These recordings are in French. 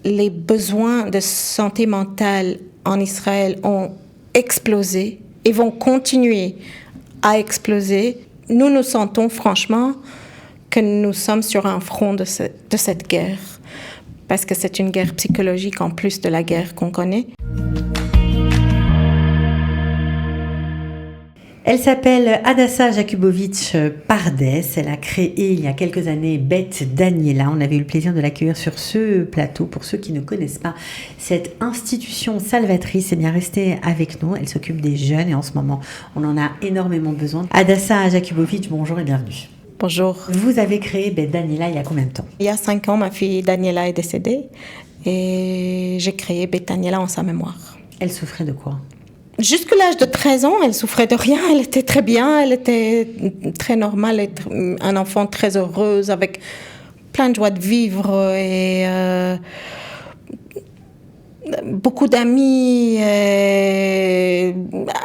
les besoins de santé mentale en Israël ont explosé et vont continuer à exploser, nous sentons franchement que nous sommes sur un front de cette guerre, parce que c'est une guerre psychologique en plus de la guerre qu'on connaît. Elle s'appelle Hadassa Jakubowicz-Pardès. Elle a créé il y a quelques années Beth Daniela. On avait eu le plaisir de l'accueillir sur ce plateau. Pour ceux qui ne connaissent pas cette institution salvatrice, eh bien restez avec nous. Elle s'occupe des jeunes et en ce moment, on en a énormément besoin. Hadassa Jakubowicz, bonjour et bienvenue. Bonjour. Vous avez créé Beth Daniela il y a combien de temps ? Il y a 5 ans, ma fille Daniela est décédée et j'ai créé Beth Daniela en sa mémoire. Elle souffrait de quoi ? Jusqu'à l'âge de 13 ans, elle souffrait de rien. Elle était très bien, elle était très normale, un enfant très heureuse, avec plein de joie de vivre et beaucoup d'amis,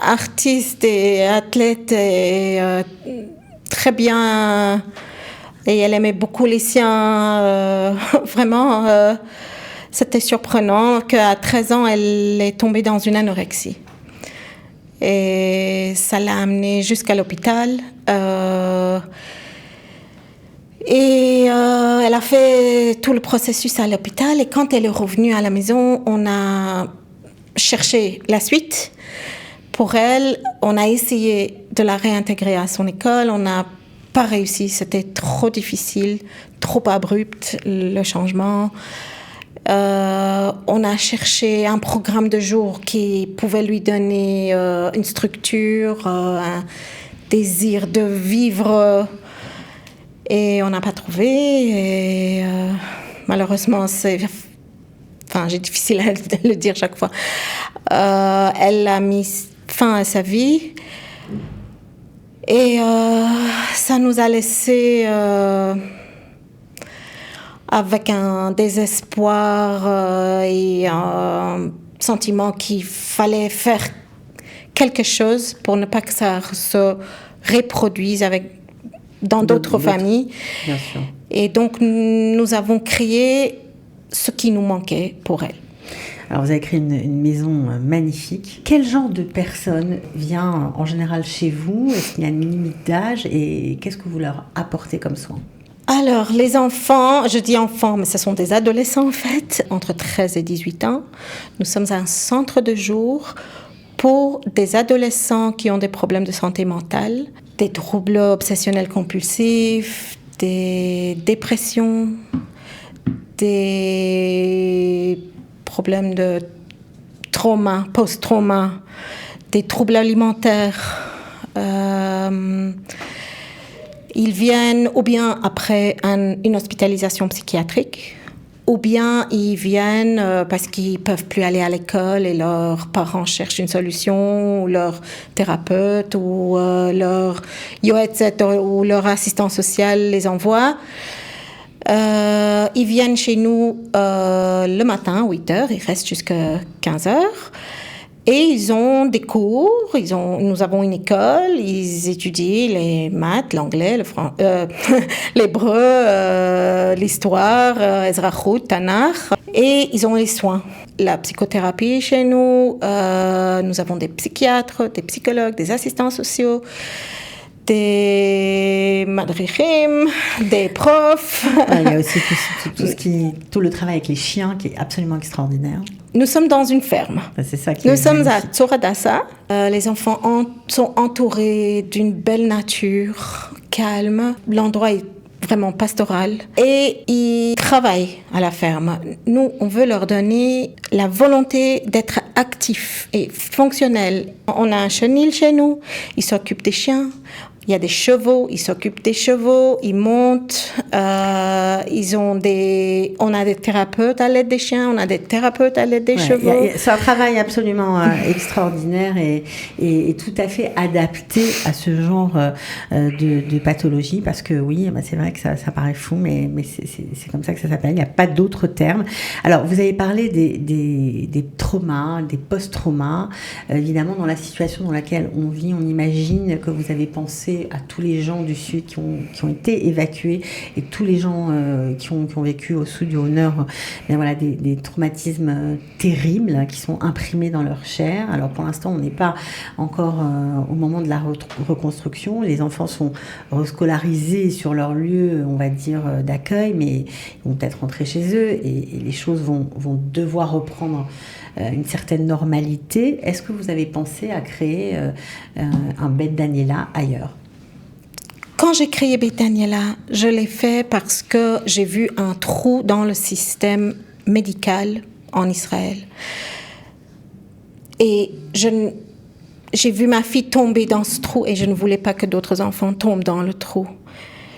artistes et athlètes, et très bien. Et elle aimait beaucoup les siens. Vraiment, c'était surprenant qu'à 13 ans, elle est tombée dans une anorexie. Et ça l'a amenée jusqu'à l'hôpital. Elle a fait tout le processus à l'hôpital. Et quand elle est revenue à la maison, on a cherché la suite. Pour elle, on a essayé de la réintégrer à son école. On n'a pas réussi. C'était trop difficile, trop abrupt, le changement. On a cherché un programme de jour qui pouvait lui donner une structure, un désir de vivre, et on n'a pas trouvé. Et malheureusement, j'ai difficile à le dire chaque fois. Elle a mis fin à sa vie et ça nous a laissé avec un désespoir et un sentiment qu'il fallait faire quelque chose pour ne pas que ça se reproduise dans d'autres familles. Bien sûr. Et donc, nous avons créé ce qui nous manquait pour elle. Alors, vous avez créé une maison magnifique. Quel genre de personne vient en général chez vous ? Est-ce qu'il y a une limite d'âge ? Et qu'est-ce que vous leur apportez comme soin ? Alors, les enfants, je dis enfants, mais ce sont des adolescents en fait, entre 13 et 18 ans. Nous sommes un centre de jour pour des adolescents qui ont des problèmes de santé mentale, des troubles obsessionnels compulsifs, des dépressions, des problèmes de trauma, post-trauma, des troubles alimentaires. Ils viennent ou bien après une hospitalisation psychiatrique, ou bien ils viennent parce qu'ils ne peuvent plus aller à l'école et leurs parents cherchent une solution, ou leur thérapeute, ou leur yoetset, ou leur assistant social les envoie. Ils viennent chez nous le matin, 8h, ils restent jusqu'à 15h. Et ils ont des cours, nous avons une école, ils étudient les maths, l'anglais, l'hébreu, l'histoire, Ezrachut, Tanakh. Et ils ont les soins, la psychothérapie chez nous. Nous avons des psychiatres, des psychologues, des assistants sociaux, des madrichim, des profs. Il y a aussi tout le travail avec les chiens qui est absolument extraordinaire. Nous sommes dans une ferme. C'est ça qui Nous sommes à Tzor Hadassa. Les enfants sont entourés d'une belle nature, calme. L'endroit est vraiment pastoral. Et ils travaillent à la ferme. Nous, on veut leur donner la volonté d'être actifs et fonctionnels. On a un chenil chez nous. Il s'occupe des chiens. Il y a des chevaux, ils s'occupent des chevaux, ils montent, on a des thérapeutes à l'aide des chiens, on a des thérapeutes à l'aide des chevaux. C'est un travail absolument extraordinaire et tout à fait adapté à ce genre de pathologie, parce que oui, c'est vrai que ça paraît fou, mais c'est comme ça que ça s'appelle, il n'y a pas d'autre terme. Alors, vous avez parlé des traumas, des post-traumas. Évidemment, dans la situation dans laquelle on vit, on imagine que vous avez pensé pensez à tous les gens du Sud qui ont été évacués et tous les gens qui ont vécu au Sud, au Nord, voilà, des traumatismes terribles qui sont imprimés dans leur chair. Alors pour l'instant, on n'est pas encore au moment de la reconstruction. Les enfants sont rescolarisés sur leur lieu, on va dire, d'accueil, mais ils vont peut-être rentrer chez eux et les choses vont devoir reprendre une certaine normalité. Est-ce que vous avez pensé à créer un Beth Daniela ailleurs? Quand j'ai créé Beth Daniela, je l'ai fait parce que j'ai vu un trou dans le système médical en Israël. Et j'ai vu ma fille tomber dans ce trou et je ne voulais pas que d'autres enfants tombent dans le trou.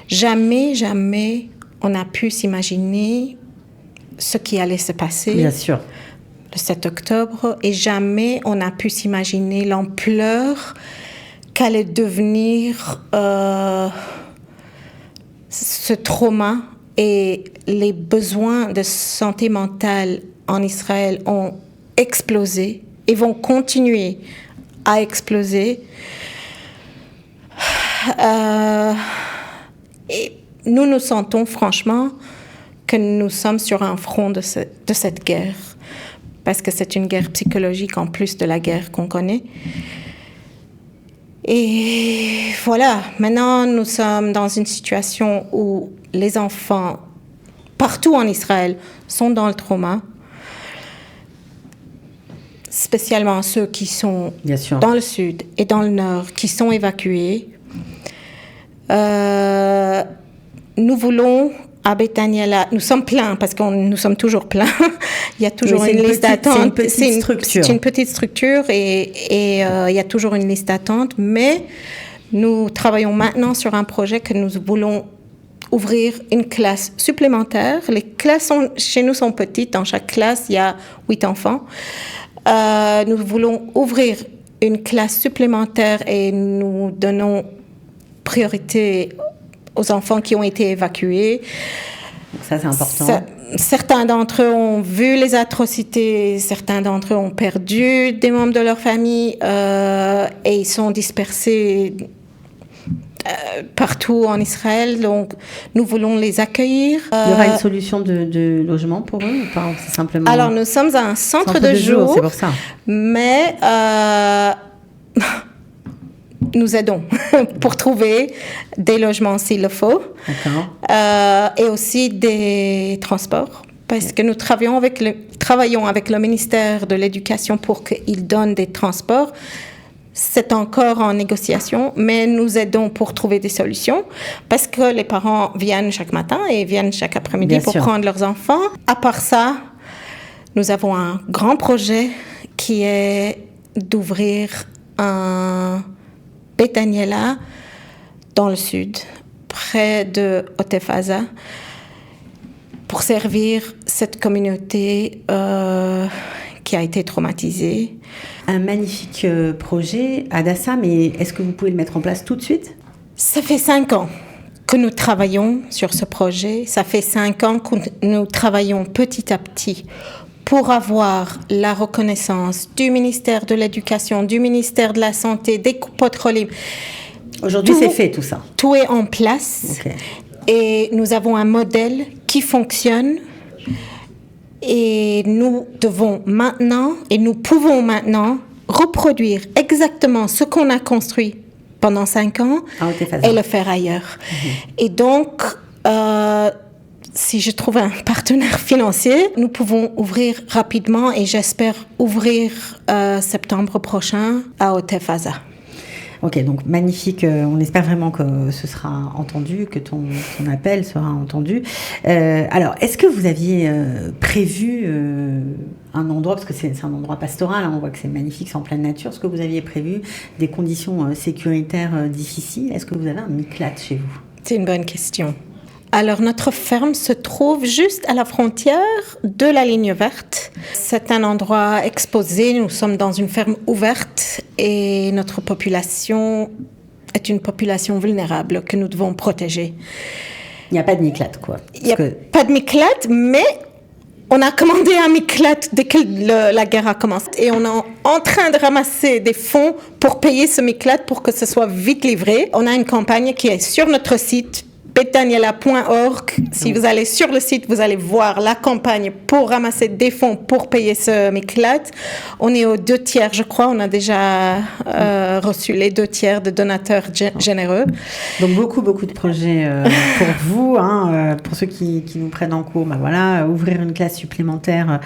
Jamais on a pu s'imaginer ce qui allait se passer. Bien sûr. Le 7 octobre, et jamais on a pu s'imaginer l'ampleur qu'allait devenir ce trauma, et les besoins de santé mentale en Israël ont explosé et vont continuer à exploser. Et nous sentons franchement que nous sommes sur un front de cette guerre, parce que c'est une guerre psychologique en plus de la guerre qu'on connaît. Et voilà, maintenant nous sommes dans une situation où les enfants, partout en Israël, sont dans le trauma, spécialement ceux qui sont dans le sud et dans le nord, qui sont évacués. Nous voulons, à Beth Daniela, nous sommes pleins, parce que nous sommes toujours pleins. Il y a toujours une liste d'attente. C'est une petite structure et il y a toujours une liste d'attente. Mais nous travaillons maintenant sur un projet que nous voulons ouvrir une classe supplémentaire. Les classes chez nous sont petites. Dans chaque classe, il y a 8 enfants. Nous voulons ouvrir une classe supplémentaire et nous donnons priorité aux enfants qui ont été évacués. Ça, c'est important. Certains d'entre eux ont vu les atrocités, certains d'entre eux ont perdu des membres de leur famille et ils sont dispersés partout en Israël. Donc, nous voulons les accueillir. Il y aura une solution de logement pour eux ou pas? C'est simplement... Alors, nous sommes à un centre de jour, c'est pour ça. Mais... nous aidons pour trouver des logements s'il le faut. Et aussi des transports, parce que nous travaillons avec le ministère de l'Éducation pour qu'il donne des transports. C'est encore en négociation, mais nous aidons pour trouver des solutions, parce que les parents viennent chaque matin et viennent chaque après-midi pour prendre leurs enfants. À part ça, nous avons un grand projet qui est d'ouvrir un Beth Daniela dans le sud, près de Otef-Aza, pour servir cette communauté qui a été traumatisée. Un magnifique projet, Hadassah, mais est-ce que vous pouvez le mettre en place tout de suite? Ça fait 5 ans que nous travaillons sur ce projet. Ça fait 5 ans que nous travaillons petit à petit pour avoir la reconnaissance du ministère de l'Éducation, du ministère de la Santé, des Coupot-Cholim. Aujourd'hui, c'est fait tout ça. Tout est en place. Okay. Et nous avons un modèle qui fonctionne. Et nous devons maintenant, et nous pouvons maintenant, reproduire exactement ce qu'on a construit pendant 5 ans et le faire ailleurs. Et donc... si je trouve un partenaire financier, nous pouvons ouvrir rapidement et j'espère ouvrir septembre prochain à Otef-Aza. Ok, donc magnifique. On espère vraiment que ce sera entendu, que ton appel sera entendu. Alors, est-ce que vous aviez prévu un endroit, parce que c'est un endroit pastoral, hein, on voit que c'est magnifique, c'est en pleine nature. Est-ce que vous aviez prévu des conditions sécuritaires difficiles? Est-ce que vous avez un miklat chez vous? C'est une bonne question. Alors, notre ferme se trouve juste à la frontière de la ligne verte. C'est un endroit exposé. Nous sommes dans une ferme ouverte et notre population est une population vulnérable que nous devons protéger. Il n'y a pas de miklat, quoi. Il n'y a pas de miklat, mais On a commandé un miklat dès que la guerre a commencé et on est en train de ramasser des fonds pour payer ce miklat pour que ce soit vite livré. On a une campagne qui est sur notre site betdaniela.org. Si vous allez sur le site, vous allez voir la campagne pour ramasser des fonds pour payer ce miklat. On est aux 2/3, je crois. On a déjà reçu les 2/3 de donateurs généreux. Donc beaucoup de projets pour vous, pour ceux qui nous prennent en cours. Voilà, ouvrir une classe supplémentaire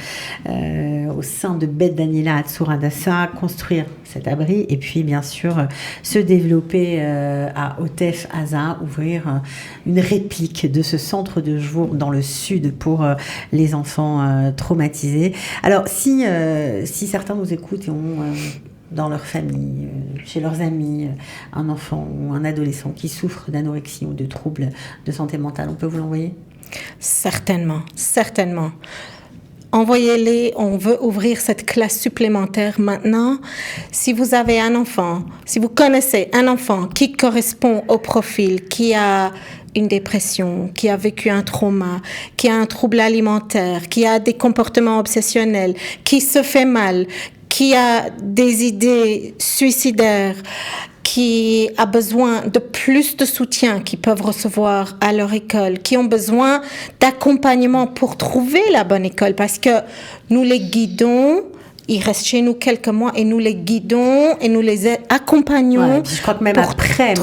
au sein de Bet Daniela à Tzur Hadassah, construire cet abri et puis bien sûr se développer à Otef Aza, ouvrir une réplique de ce centre de jour dans le sud pour les enfants traumatisés. Alors si certains nous écoutent et ont dans leur famille, chez leurs amis, un enfant ou un adolescent qui souffre d'anorexie ou de troubles de santé mentale, on peut vous l'envoyer ? Certainement. Envoyez-les, on veut ouvrir cette classe supplémentaire maintenant. Si vous avez un enfant, si vous connaissez un enfant qui correspond au profil, qui a une dépression, qui a vécu un trauma, qui a un trouble alimentaire, qui a des comportements obsessionnels, qui se fait mal, qui a des idées suicidaires, qui a besoin de plus de soutien qu'ils peuvent recevoir à leur école, qui ont besoin d'accompagnement pour trouver la bonne école, parce que nous les guidons, ils restent chez nous quelques mois et nous les guidons et nous les accompagnons. Ouais, je crois que même après,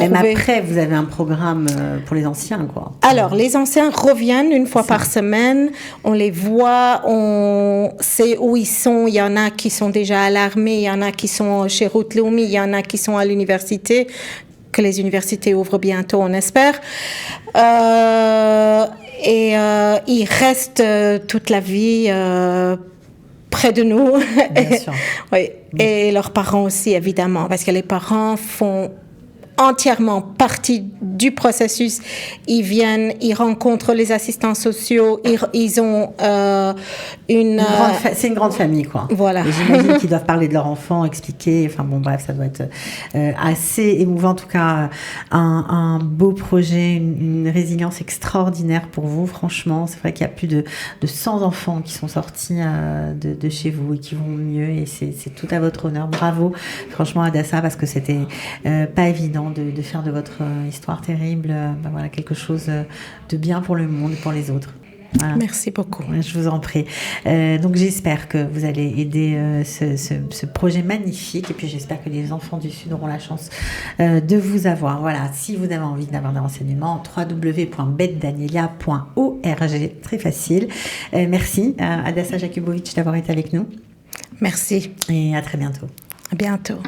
vous avez un programme pour les anciens, quoi. Alors, les anciens reviennent une fois par semaine. On les voit, on sait où ils sont. Il y en a qui sont déjà à l'armée, il y en a qui sont chez Ruth Leumi, il y en a qui sont à l'université, que les universités ouvrent bientôt, on espère. Ils restent toute la vie près de nous. Bien sûr. Oui. Et leurs parents aussi, évidemment, parce que les parents font entièrement partie du processus. Ils viennent, ils rencontrent les assistants sociaux, ils ont c'est une grande famille, quoi. Voilà. Et j'imagine qu'ils doivent parler de leur enfant, expliquer. Enfin bon, bref, ça doit être assez émouvant. En tout cas, un beau projet, une résilience extraordinaire pour vous. Franchement, c'est vrai qu'il y a plus de 100 enfants qui sont sortis de chez vous et qui vont mieux. Et c'est tout à votre honneur. Bravo, franchement, Hadassah, parce que c'était pas évident de faire de votre histoire terrible quelque chose de bien pour le monde et pour les autres. Voilà. Merci beaucoup. Je vous en prie. Donc j'espère que vous allez aider ce projet magnifique et puis j'espère que les enfants du Sud auront la chance de vous avoir. Voilà, si vous avez envie d'avoir des renseignements, www.betdaniela.org, très facile. Merci à Hadassah Jakubowicz d'avoir été avec nous. Merci. Et à très bientôt. À bientôt.